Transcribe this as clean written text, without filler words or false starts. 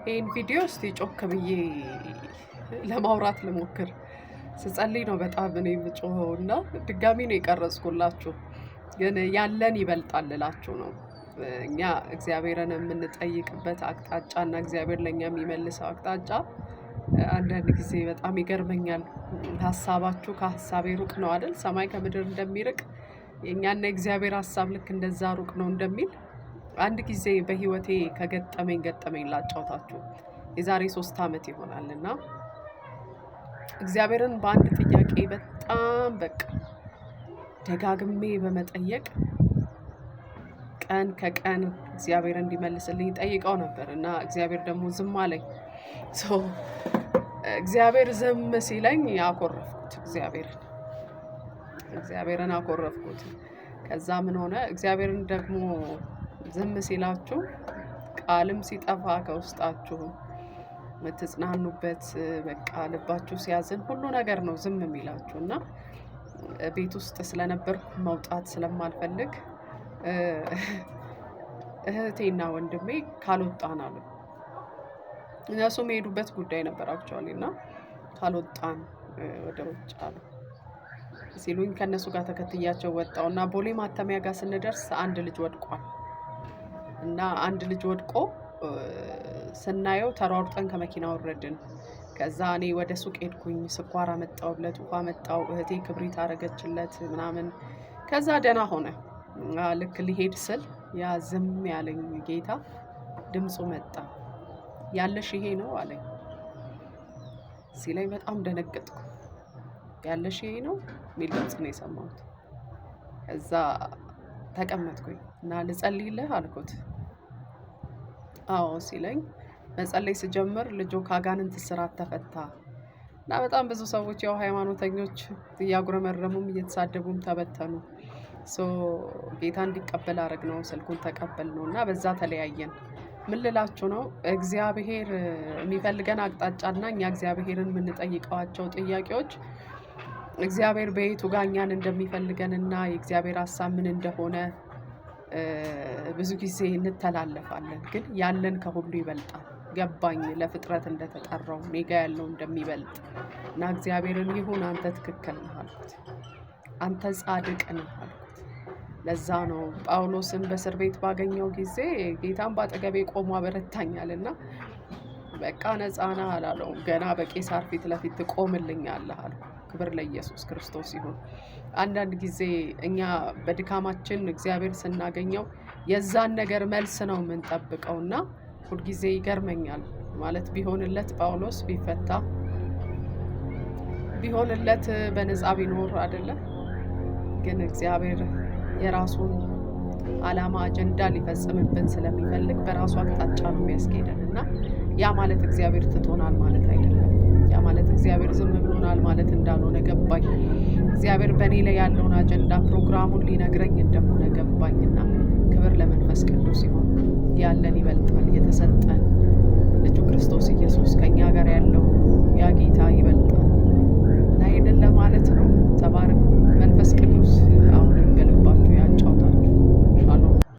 ይሄን ቪዲዮ እስቲ ጮክ ብዬ ለማውራት ልሞክር። ስጸልይ ነው በጣም እኔ የምጮኸውና ድጋሚ ነው የቀረጽኩላችሁ። ግን ያለን ይበልጣል እላችሁ ነው። እኛ እግዚአብሔርን የምንጠይቅበት አቅጣጫና እግዚአብሔር ለኛ የሚመልሰው አቅጣጫ አንዳንድ ጊዜ በጣም ይገርመኛል። ሀሳባችሁ ከሀሳቤ ሩቅ ነው አይደል? ሰማይ ከምድር እንደሚርቅ የእኛና የእግዚአብሔር ሀሳብ ልክ እንደዛ ሩቅ ነው እንደሚል አንድ ጊዜ በህይወቴ ከገጠመኝ ላጫውታችሁ። የዛሬ 3 ዓመት ይሆናልና እግዚአብሔርን በአንድ ጥያቄ በጣም በቃ ደጋግሜ በመጠየቅ ቀን ከቀን እግዚአብሔር እንዲመልስልኝ ጠይቀው ነበር እና እግዚአብሔር ደግሞ ዝም አለኝ። እግዚአብሔር ዝም ሲለኝ ያኮረፍኩት እግዚአብሔርን አኮረፍኩት። ከዛ ምን ሆነ? እግዚአብሔርን ደግሞ ዝም ሲላችሁ ቃልም ሲጠፋ ከውስጣችሁ የምትጽናኑበት በቃ ልባችሁ ሲያዝን ሁሉ ነገር ነው ዝም የሚላችሁ እና ቤት ውስጥ ስለነበርኩ መውጣት ስለማልፈልግ እህቴና ወንድሜ ካልወጣን አሉ። እነሱ የሄዱበት ጉዳይ ነበር አክቹዋሊ እና ካልወጣን ወደ ውጭ አሉ ሲሉኝ ከነሱ ጋር ተከትያቸው ወጣውና ቦሌ ማተሚያ ጋር ስንደርስ አንድ ልጅ ወድቋል እና አንድ ልጅ ወድቆ ስናየው ተሯርጠን ከመኪና ወረድን። ከዛ እኔ ወደ ሱቅ ሄድኩኝ። ስኳር አመጣውለት፣ ውሃ አመጣው፣ እህቴ ክብሪት አረገችለት ምናምን። ከዛ ደህና ሆነ። ልክ ሊሄድ ስል ያ ዝም ያለኝ ጌታ ድምፁ መጣ። ያለሽ ይሄ ነው አለኝ። ሲለኝ በጣም ደነገጥኩ። ያለሽ ይሄ ነው የሚል ድምፅ ነው የሰማሁት። ከዛ ተቀመጥኩኝ እና ልጸልይልህ አልኩት። አዎ ሲለኝ መጸለይ ስጀምር ልጁ ካጋንንት እስራት ተፈታ እና በጣም ብዙ ሰዎች ያው ሃይማኖተኞች እያጉረመረሙም እየተሳደቡም ተበተኑ። ጌታ እንዲቀበል አደረግነው። ስልኩን ተቀበልነው እና በዛ ተለያየን። ምን ልላችሁ ነው? እግዚአብሔር የሚፈልገን አቅጣጫና እኛ እግዚአብሔርን የምንጠይቀዋቸው ጥያቄዎች እግዚአብሔር በየቱ ጋር እኛን እንደሚፈልገንና የእግዚአብሔር ሀሳብ ምን እንደሆነ ብዙ ጊዜ እንተላለፋለን። ግን ያለን ከሁሉ ይበልጣል። ገባኝ ለፍጥረት እንደተጠራው እኔ ጋ ያለው እንደሚበልጥ እና እግዚአብሔርን ይሁን አንተ ትክክል ነህ አልኩት። አንተ ጻድቅ ነህ አልኩት። ለዛ ነው ጳውሎስን በእስር ቤት ባገኘው ጊዜ ጌታን ባጠገቤ ቆሞ አበረታኛልና በቃ ነፃ ነህ አላለውም። ገና በቄሳር ፊት ለፊት ትቆምልኛለህ አልኩት። ክብር ለኢየሱስ ክርስቶስ ይሁን። አንዳንድ ጊዜ እኛ በድካማችን እግዚአብሔር ስናገኘው የዛን ነገር መልስ ነው የምንጠብቀውና ሁልጊዜ ይገርመኛል። ማለት ቢሆንለት ጳውሎስ ቢፈታ ቢሆንለት በነፃ ቢኖር አይደለ? ግን እግዚአብሔር የራሱን ዓላማ አጀንዳ ሊፈጽምብን ስለሚፈልግ በራሱ አቅጣጫ ነው የሚያስኬደን እና ያ ማለት እግዚአብሔር ትቶናል ማለት አይደለም። ያ ማለት እግዚአብሔር ዝም ብሎናል ማለት እንዳልሆነ ገባኝ። እግዚአብሔር በእኔ ላይ ያለውን አጀንዳ ፕሮግራሙን ሊነግረኝ እንደሆነ ገባኝና ክብር ለመንፈስ ቅዱስ ይሁን። ያለን ይበልጣል። የተሰጠን ልጁ